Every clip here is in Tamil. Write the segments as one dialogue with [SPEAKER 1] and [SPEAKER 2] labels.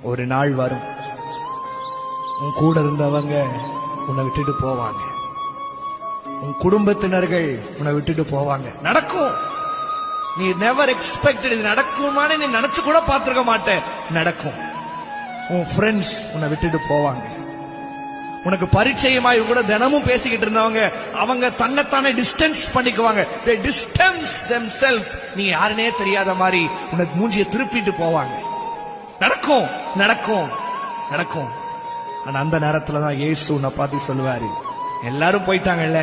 [SPEAKER 1] ஒரு நாள் வரும், உன் கூட இருந்தவங்க உன்னை விட்டுட்டு போவாங்க, உன் குடும்பத்தினர்கள் உன்னை விட்டுட்டு போவாங்க. நடக்கும். நீ நெவர் எக்ஸ்பெக்டட் இது நடக்குமான்னு நீ நினைச்சு கூட பார்த்திருக்க மாட்டே. நடக்கும். உன் ஃப்ரெண்ட்ஸ் உன்னை விட்டுட்டு போவாங்க. உனக்கு பரிச்சயமாய் கூட தினமும் பேசிக்கிட்டு இருந்தவங்க அவங்க தன்னைத்தானே டிஸ்டன்ஸ் பண்ணிக்குவாங்க. they distance themselves. நீ யாருனே தெரியாத மாதிரி உனக்கு மூஞ்சியை திருப்பிட்டு போவாங்க. நடக்கும் நடக்கும் நடக்கும். ஆனா அந்த நேரத்துலதான் இயேசு உன்னை பார்த்து சொல்லுவாரு, எல்லாரும் போயிட்டாங்கல்ல,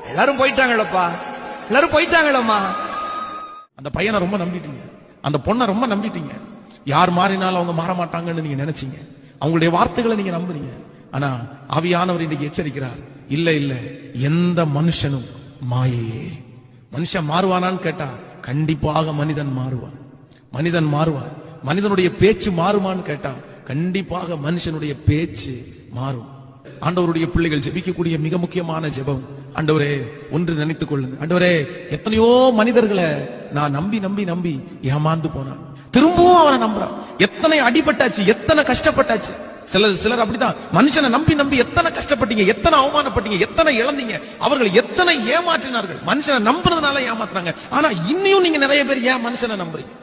[SPEAKER 1] எல்லாரும் போயிட்டாங்களப்பா, எல்லாரும் போயிட்டாங்களம்மா.
[SPEAKER 2] அந்த பையனை ரொம்ப நம்பிட்டீங்க, அந்த பொண்ணை ரொம்ப நம்பிட்டீங்க. யார் மாறினாலும் அவங்க மாற மாட்டாங்கன்னு நீங்க நினைச்சீங்க. அவங்களுடைய வார்த்தைகளை நீங்க நம்புறீங்க. ஆனா ஆவியானவர் இன்னைக்கு எச்சரிக்கிறார், இல்ல இல்ல, எந்த மனுஷனும் மாயையே. மனுஷன் மாறுவானான்னு கேட்டா கண்டிப்பாக மனிதன் மாறுவான். மனிதன் மாறுவார். மனிதனுடைய பேச்சு மாறுமான்னு கேட்டா கண்டிப்பாக மனுஷனுடைய பேச்சு மாறும். ஆண்டவருடைய பிள்ளைகள் ஜெபிக்கக்கூடிய மிக முக்கியமான ஜெபம், ஆண்டவரே ஒன்று நினைத்துக் கொள்ளுங்க. ஆண்டவரே, எத்தனையோ மனிதர்களை நான் நம்பி நம்பி நம்பி ஏமாந்து போனான், திரும்பவும் அவனை நம்புறான். எத்தனை அடிபட்டாச்சு, எத்தனை கஷ்டப்பட்டாச்சு. சிலர் அப்படிதான் மனுஷனை நம்பி நம்பி எத்தனை கஷ்டப்பட்டீங்க, எத்தனை அவமானப்பட்டீங்க, எத்தனை இழந்தீங்க. அவர்கள் எத்தனை ஏமாற்றினார்கள். மனுஷனை நம்புறதுனால ஏமாத்துறாங்க. ஆனா இன்னும் நீங்க நிறைய பேர் ஏன் மனுஷனை நம்புறீங்க?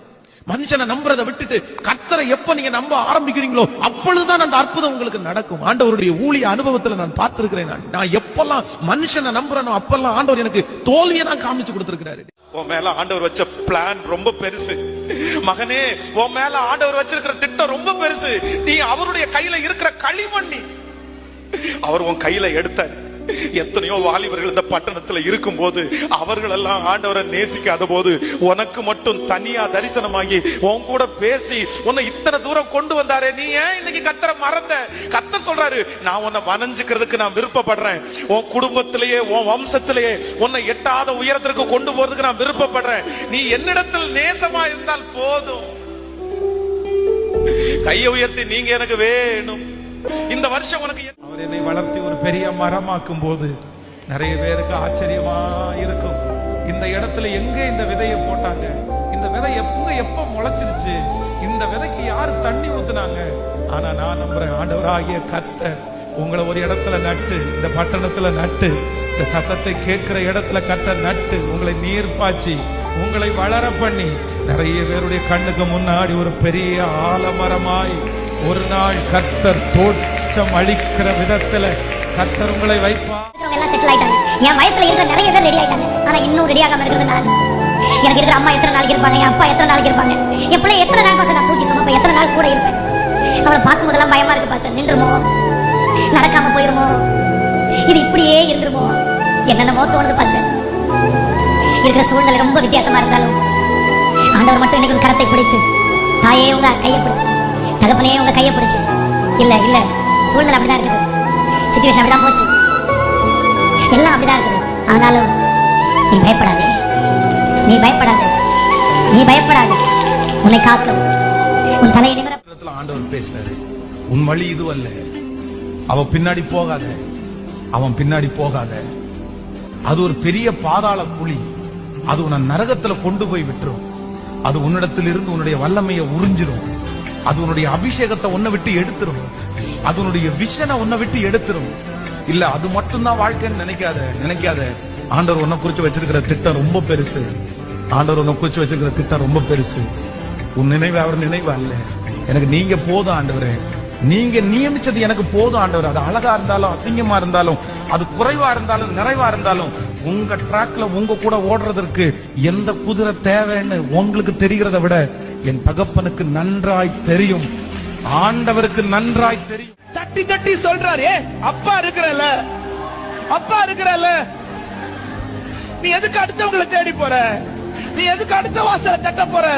[SPEAKER 2] மனுஷனை நம்புறதை விட்டுட்டு கர்த்தரை எப்ப நீங்க நம்ப ஆரம்பிக்கிறீங்களோ அப்பொழுதுதான் அந்த அற்புதம் உங்களுக்கு நடக்கும். ஆண்டவருடைய ஊழிய அனுபவத்துல நான் பார்த்திருக்கிறேன். நான் எப்பெல்லாம் மனுஷனை நம்புறேனோ அப்பெல்லாம் ஆண்டவர் எனக்கு தோல்வியை தான் காமிச்சு கொடுத்திருக்கிறாரு.
[SPEAKER 3] உன் மேல ஆண்டவர் வச்ச பிளான் ரொம்ப பெருசு மகனே. உன் மேல ஆண்டவர் வச்சிருக்கிற திட்டம் ரொம்ப பெருசு. நீ அவருடைய கையில இருக்கிற களிமண்ணி அவர் உன் கையில எடுத்தார். எத்தனையோ வாலிபர்கள் இந்த பட்டணத்துல இருக்கும் போது அவர்கள் எல்லாம் ஆண்டவரை நேசிக்காத போது உனக்கு மட்டும் தனியா தரிசனமாகி உன் கூட பேசி உன்னை இத்தனை தூரம் கொண்டு வந்தாரே, நீ ஏன் இன்னைக்கு கர்த்தரை மறந்த? கர்த்தர் சொல்றாரு, நான் உன்னை வணஞ்சுக்கிறதுக்கு நான் விருப்பப்படுறேன். உன் குடும்பத்திலேயே உன் வம்சத்திலேயே உன்னை எட்டாத உயரத்திற்கு கொண்டு போறதுக்கு நான் விருப்பப்படுறேன். நீ என்னிடத்தில் நேசமா இருந்தால் போதும். கையை உயர்த்தி நீங்க எனக்கு வேணும். இந்த வருஷம் உனக்கு
[SPEAKER 4] அவர் என்னை வளர்த்தி ஒரு பெரிய மரமாக்கும் போது நிறைய பேருக்கு ஆச்சரியமா இருக்கும். இந்த இடத்துல எங்க இந்த விதையை போட்டாங்க, இந்த விதை எப்ப முளைச்சிருச்சு, இந்த விதைக்கு யாரு தண்ணி ஊத்துனாங்க? ஆனா நான் நம்புறேன், ஆண்டவராகிய கர்த்தர் உங்களை ஒரு இடத்துல நட்டு, இந்த பட்டணத்துல நட்டு, இந்த சத்தத்தை கேட்கிற இடத்துல கர்த்தர் நட்டு உங்களை நீர் பாய்ச்சி உங்களை வளர பண்ணி நிறைய பேருடைய கண்ணுக்கு முன்னாடி ஒரு பெரிய ஆலமரமாய் ஒரு நாள் கர்த்தர் தோற்றம் அளிக்கிற விதத்துல கர்த்தர் உங்களை வைப்பார்.
[SPEAKER 5] எல்லாம் செட்டில் ஆயிட்டாங்க. என் வயசுல இருக்கிற நிறைய பேர் ரெடி ஆயிட்டாங்க. ஆனா இன்னும் ரெடி ஆகாம இருக்கிறது நான். எனக்கு இருக்கிற அம்மா எத்தனை நாளைக்கு இருப்பாங்க, என் அப்பா எத்தனை நாளைக்கு இருப்பாங்க, என் பிள்ளை எத்தனை நாள் பாஸ்டர் நான் தூக்கி சுமப்பேன், எத்தனை நாள் கூட இருப்பேன். அவளை பார்க்கும் போதெல்லாம் பயமா இருக்கு பாஸ்டர். நின்றுமோ, நடக்காம போயிருமோ, இது இப்படியே இருந்துருமோ, என்னென்னமோ தோணுது பாஸ்டர். இருக்கிற சூழ்நிலை ரொம்ப வித்தியாசமா இருந்தாலும் ஆண்டவர் மட்டும் இன்னைக்கு கரத்தை பிடித்து, தாயே உங்க கையை பிடிச்சு, தகப்பனே உங்க கையை பிடிச்சு, இல்ல இல்ல சூழ்நிலை அப்படிதான் இருக்குது, சிச்சுவேஷன் அப்படிதான் போச்சு, எல்லாம் அப்படிதான் இருக்குது. ஆனாலும் நீ பயப்படாதே, நீ பயப்படாதே, நீ பயப்படாதே, உன்னை காக்கும் உன் தலையை நிமிர.
[SPEAKER 2] ஆண்டவர் பேசுறாரு, உன் வழி இது அல்ல, அவன் பின்னாடி போகாத, அவன் பின்னாடி போகாத. அது ஒரு பெரிய பாதாள குழி, அது உன்னை நரகத்துல கொண்டு போய் விட்டுரும். அது உன்னிடத்தில் இருந்து உன்னுடைய வல்லமையை உறிஞ்சிடும். அது உன்னுடைய அபிஷேகத்தை உன்னை விட்டு எடுத்துரும். அது உன்னுடைய விஷனை உன்னை விட்டு எடுத்துரும். இல்ல அது மட்டும்தான் வாழ்க்கைன்னு நினைக்காத. ஆண்டவர் உன்னை குறிச்சு வச்சிருக்கிற திட்டம் ரொம்ப பெருசு. ஆண்டவர் உன்னை குறிச்சு வச்சிருக்கிற திட்டம் ரொம்ப பெருசு. உன் நினைவு அவர் நினைவு அல்ல. எனக்கு நீங்க போதும் ஆண்டவரே, நீங்க நியமிச்சது எனக்கு போதும் ஆண்டவர். அது அழகா இருந்தாலும் அசிங்கமா இருந்தாலும், அது குறைவா இருந்தாலும் நிறைவா இருந்தாலும், உங்க ட்ராக்ல உங்க கூட ஓடுறதற்கு எந்த குதிரை தேவைன்னு உங்களுக்கு தெரிகிறத விட என் தகப்பனுக்கு நன்றாய் தெரியும். ஆண்டவருக்கு நன்றாய் தெரியும்.
[SPEAKER 1] தட்டி தட்டி சொல்றாரு, அப்பா இருக்கிறல்ல, அப்பா இருக்கிறல்ல, நீ எதுக்கு அடுத்தவங்களை தேடி போற? நீ எதுக்கு அடுத்த வாசலை தட்ட போற?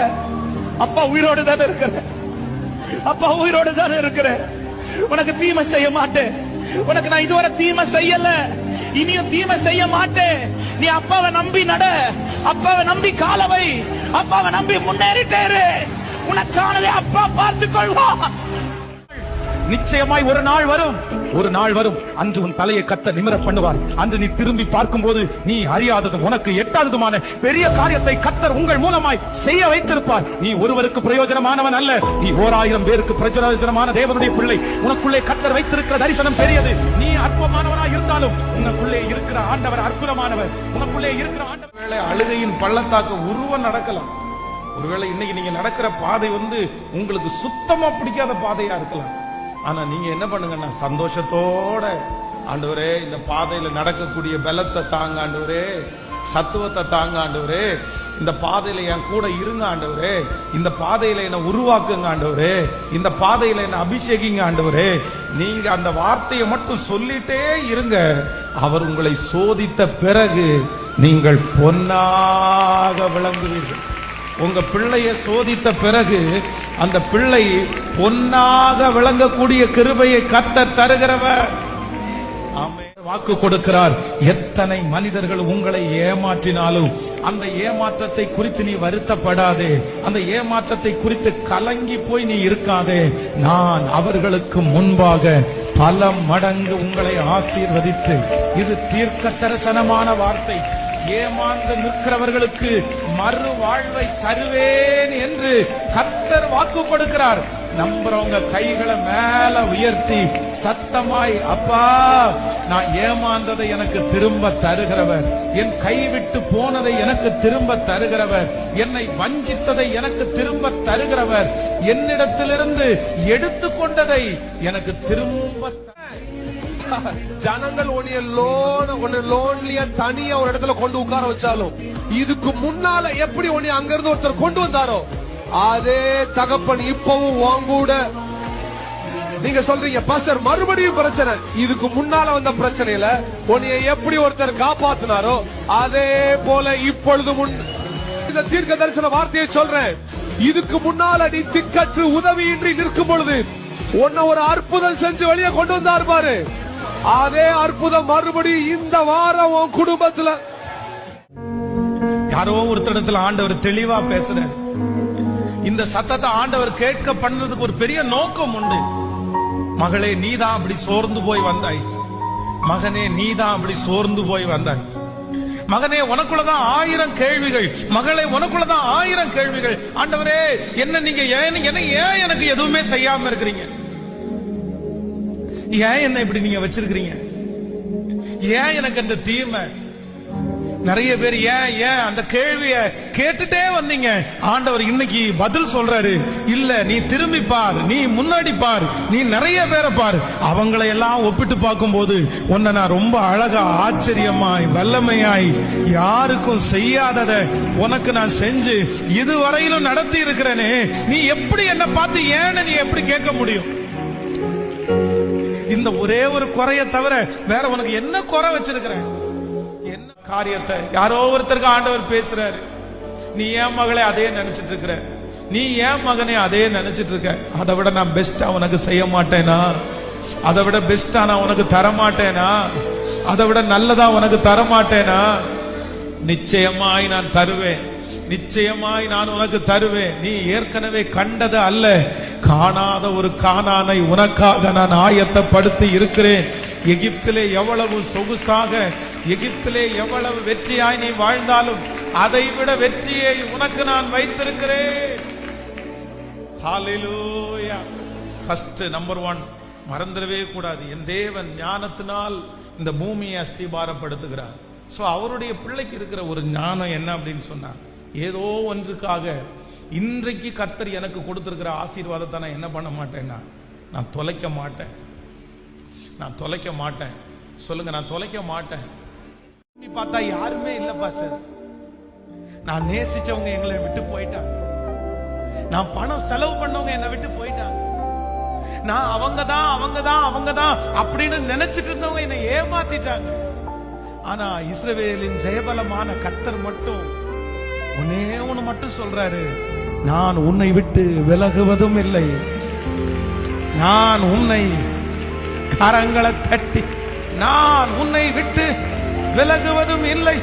[SPEAKER 1] அப்பா உயிரோடு தானே இருக்கிற, அப்பா உயிரோடு தானே இருக்கிற. உனக்கு தீமை செய்ய மாட்டேன். உனக்கு நான் இதுவரை தீமை செய்யல, இனியும் தீமை செய்ய மாட்டேன். நீ அப்பாவை நம்பி நட, அப்பாவை நம்பி காலவை, அப்பாவை நம்பி முன்னேறிட்டே இரு. உனக்கானதை அப்பா பார்த்துக் கொள்வா.
[SPEAKER 6] நிச்சயமாய் ஒரு நாள் வரும், ஒரு நாள் வரும், அன்று உன் தலையை கர்த்தர் நிமிர பண்ணுவார். அன்று நீ திரும்பி பார்க்கும்போது நீ அறியாததும் உனக்கு எட்டாததுமான பெரிய காரியத்தை கர்த்தர் உங்கள் மூலமாய் செய்ய வைத்திருப்பார். நீ ஒருவருக்கு பிரயோஜனமானவன் அல்ல, நீ 1000 பேருக்கு பிரயோஜனமான தேவனுடைய பிள்ளை. உனக்குள்ளே கர்த்தர் வைத்திருக்கிற தரிசனம் பெரியது. நீ அற்பமானவனாய் இருந்தாலும் உனக்குள்ளே இருக்கிற ஆண்டவர் அற்புதமானவர். உனக்குள்ளே இருக்கிற ஆண்டவர்.
[SPEAKER 4] ஒருவேளை அழுகையின் பள்ளத்தாக்கு உருவம் நடக்கலாம். ஒருவேளை இன்னைக்கு நீங்க நடக்கிற பாதை உங்களுக்கு சுத்தமா பிடிக்காத பாதையா இருக்கலாம். ஆனா நீங்க என்ன பண்ணுங்கன்னா சந்தோஷத்தோட, ஆண்டவரே இந்த பாதையில நடக்கக்கூடிய பலத்தை தாங்க ஆண்டவரே, சத்துவத்தை தாங்க ஆண்டவரே, இந்த பாதையில என் கூட இருங்க ஆண்டவரே, இந்த பாதையில என்ன உருவாக்குங்க ஆண்டவரே, இந்த பாதையில என்ன அபிஷேகிங்க ஆண்டவரே. நீங்க அந்த வார்த்தையை மட்டும் சொல்லிட்டே இருங்க. அவர் உங்களை சோதித்த பிறகு நீங்கள் பொன்னாக விளங்குவீர்கள். உங்க பிள்ளையை சோதித்த பிறகு அந்த பிள்ளை பொன்னாக விளங்கக்கூடிய கிருபையை கர்த்தர் தருகிறவர். வாக்கு கொடுக்கிறார். எத்தனை மனிதர்கள் உங்களை ஏமாற்றினாலும் அந்த ஏமாற்றத்தை குறித்து நீ வருத்தப்படாதே, அந்த ஏமாற்றத்தை குறித்து கலங்கி போய் நீ இருக்காதே. நான் அவர்களுக்கு முன்பாக பல மடங்கு உங்களை ஆசீர்வதித்து, இது தீர்க்க தரிசனமான வார்த்தை, ஏமாந்து நிற்கிறவர்களுக்கு மறு வாழ்வை தருவேன் என்று கர்த்தர் வாக்கு கொடுக்கிறார். நம்புறவங்க கைகளை மேல உயர்த்தி சத்தமாய், அப்பா நான் ஏமாந்ததை எனக்கு திரும்ப தருகிறவர், என் கைவிட்டு போனதை எனக்கு திரும்ப தருகிறவர், என்னை வஞ்சித்ததை எனக்கு திரும்ப தருகிறவர், என்னிடத்திலிருந்து எடுத்துக்கொண்டதை எனக்கு திரும்ப.
[SPEAKER 7] ஜனங்கள் உன்னை லோன்லியா தனியா ஒரு இடத்துல கொண்டு உட்கார வச்சாலும், இதுக்கு முன்னால எப்படி உன்னை அங்க இருந்து ஒருத்தர் கொண்டு வந்தாரோ அதே தகப்பன் இப்பவும் வாங்கூட. நீங்க சொல்றீங்க பாஸ்டர் மறுபடியும் பிரச்சனை. இதுக்கு முன்னால வந்த பிரச்சனையில உன்னை எப்படி ஒருத்தர் காப்பாத்தினாரோ அதே போல இப்பொழுது இந்த தீர்க்க தரிசன வார்த்தையை சொல்றேன். இதுக்கு முன்னால நீ திக்கற்று உதவியின்றி நிற்கும் பொழுது உன்னை ஒரு அற்புதம் செஞ்சு வெளியே கொண்டு வந்தார் பாரு, அதே அற்புதம் மறுபடியும் இந்த வாரம் உன் குடும்பத்துல.
[SPEAKER 4] யாரோ ஒருத்தரிடத்துல ஆண்டவர் தெளிவா பேசுறாரு. இந்த சத்தத்தை ஆண்டவர் கேட்க பண்ணதுக்கு ஒரு பெரிய நோக்கம் உண்டு. மகளே நீதான் அப்படி சோர்ந்து போய் வந்தாய், மகனே நீதான் அப்படி சோர்ந்து போய் வந்தாய், மகனே உனக்குள்ளதான் 1000 கேள்விகள், மகளே உனக்குள்ளதான் 1000 கேள்விகள். ஆண்டவரே என்ன நீங்க ஏன் எனக்கு எதுவுமே செய்யாம இருக்கிறீங்க, ஏன் என்ன இப்படி நீங்க வச்சிருக்கிறீங்க, ஏன் எனக்கு அந்த தீமை. நிறைய பேர் ஏன் அந்த கேள்விய கேட்டுட்டே வந்தீங்க. ஆண்டவர் இன்னைக்கு பதில் சொல்றாரு. இல்ல நீ திரும்பி பார், நீ முன்னாடி பார், நீ நிறைய பேரை பார், அவங்களை எல்லாம் ஒப்பிட்டு பார்க்கும் போது உன்னை நான் ரொம்ப அழகா ஆச்சரியமாய் வல்லமையாய் யாருக்கும் செய்யாதத உனக்கு நான் செஞ்சு இதுவரையிலும் நடத்தி இருக்கிறேனே, நீ எப்படி என்ன பார்த்து ஏன்னு நீ எப்படி கேட்க முடியும்? இந்த ஒரே ஒரு குறைய தவிர வேற உனக்கு என்ன குறை வச்சிருக்கிறேன்? என்ன காரியத்தை யாரோ ஒருத்தருக்கு ஆண்டவர் பேசுறாரு. நீ ஏன் மகளே அதே நினைச்சிட்டு இருக்கிற, நீ ஏன் மகனே அதே நினைச்சிட்டு இருக்க. அதை விட நான் பெஸ்டா உனக்கு செய்ய மாட்டேனா, அதை விட பெஸ்டா நான் உனக்கு தர மாட்டேனா, அதை விட நல்லதா உனக்கு தர மாட்டேனா? நிச்சயமாய் நான் தருவேன், நிச்சயமாய் நான் உனக்கு தருவேன். நீ ஏற்கனவே கண்டது அல்ல, காணாத ஒரு கானானை உனக்காக நான் ஆயத்தப்படுத்தி இருக்கிறேன். எகிப்திலே எவ்வளவு சொகுசாக, எகிப்திலே எவ்வளவு வெற்றியாய் நீ வாழ்ந்தாலும் அதை விட வெற்றியை உனக்கு நான் வைத்திருக்கிறேன். ஹalleluya. ஃபர்ஸ்ட் நம்பர் 1 மறந்துடவே கூடாது. என் தேவன் ஞானத்தினால் இந்த பூமியை அஸ்திபாரப்படுத்துகிறார். சோ அவருடைய பிள்ளைக்கு இருக்கிற ஒரு ஞானம் என்ன அப்படின்னு சொன்னா, ஏதோ ஒன்றுக்காக இன்றைக்கு கர்த்தர் எனக்கு கொடுத்திருக்கிற ஆசீர்வாதத்தை நான் என்ன பண்ண மாட்டேன்னா, நான் தொலைக்க மாட்டேன். நான் தொலைக்க மாட்டேன். சொல்லுங்க, நான் தொலைக்க மாட்டேன். பார்த்தா யாருமே இல்ல பாஸ்டர், நான் நேசிச்சவங்க எங்களை விட்டு போயிட்டாங்க, நான் பணம் செலவு பண்ணவங்க என்னை விட்டு போயிட்டாங்க, நான் அவங்கதான் அப்படின்னு நினைச்சிட்டு இருந்தவங்க என்னை ஏமாத்திட்டாங்க. ஆனா இஸ்ரவேலின் ஜெயபலமான கர்த்தர் மட்டும் ஒன்னே ஒண்ணு மட்டும் சொல்றாரு, நான் உன்னை விட்டு விலகுவதும் இல்லை, நான் உன்னை கரங்களை தட்டி நான் உன்னை விட்டு விலகுவதும் இல்லை.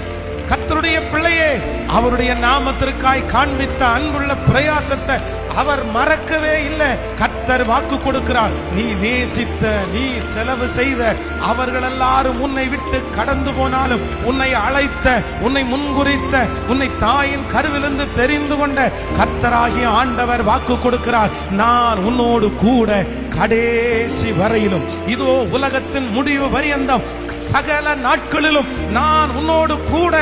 [SPEAKER 4] கர்த்தருடைய பிள்ளையே, அவருடைய நாமத்திற்காய் காண்பித்த அன்புள்ள பிரயாசத்தை அவர் மறக்கவே இல்லை. கர்த்தர் வாக்கு கொடுக்கிறார், நீ நேசித்த, நீ செலவு செய்த அவர்கள் எல்லாரும் உன்னை விட்டு கடந்து போனாலும், உன்னை அழைத்த, உன்னை முன்குறித்த, உன்னை தாயின் கருவிலிருந்து தெரிந்து கொண்ட கர்த்தராகிய ஆண்டவர் வாக்கு கொடுக்கிறார், நான் உன்னோடு கூட கடைசி வரையிலும், இதோ உலகத்தின் முடிவு பரியந்தம் சகல நாட்களிலும் நான் உன்னோடு கூட